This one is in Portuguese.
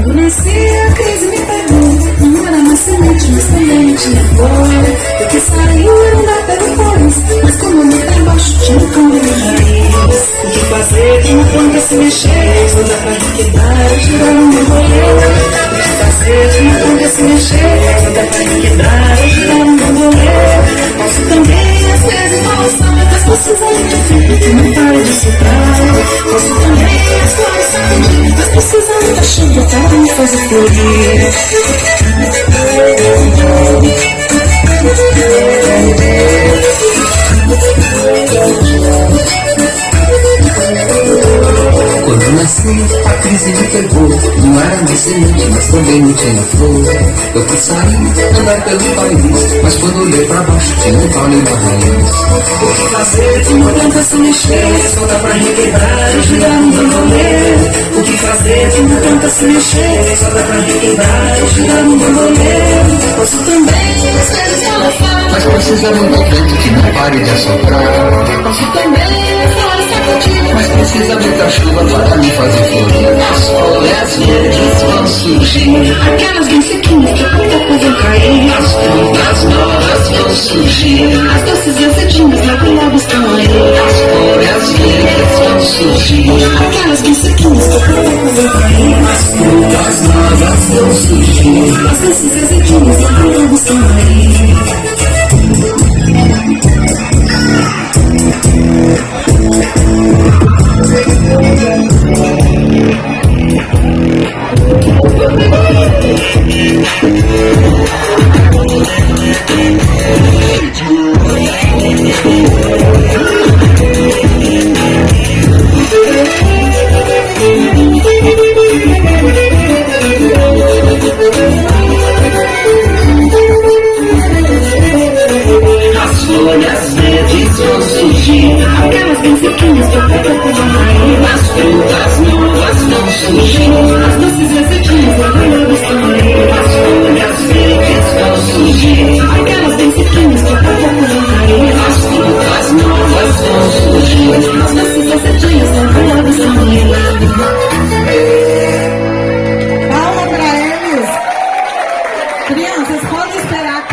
Quando nasci a crise me pegou. Não era mais semente, mas também não tinha flor. Porque saiu era andar pelo país, mas como não tá embaixo tinha um campo de raiz. O que fazer de uma planta se mexer? Só dá pra quebrar, girar no meu rolê. O que fazer de uma planta se mexer? Só dá pra quebrar, girar no meu rolê. Posso também às vezes balançar, mas precisando de tempo que não para de soprar. Posso também as flores sacudir, mas precisando da chuva para me fazer florir. Quando nasci, a crise me pegou. Não era mais semente, mas também não tinha flor. Eu quis sair, andar pelo país, mas quando olhei pra baixo tinha um caule na raiz. O que fazer de uma planta se mexer? Só dá pra requebrar e girar no meu rolê. O que fazer de uma planta se mexer? Só dá pra requebrar e girar no meu rolê. Posso também às vezes balançar, mas precisa de um vento que não pare de assoprar. posso também as flores sacudir, Mas precisa muita chuva para me fazer florir. as folhas verdes vão surgir, aquelas bem sequinhas que pouco a pouco vão cair. As frutas novas vão surgir. As doces e azedinhas logo logo estão aí. As folhas verdes vão surgir. Aquelas bem sequinhas que pouco a pouco vão cair. As frutas novas vão surgir. As doces e azedinhas logo logo estão aí. As folhas verdes vão surgir. Aquelas bem sequinhas que pouco a pouco vão cair. As frutas novas vão surgir.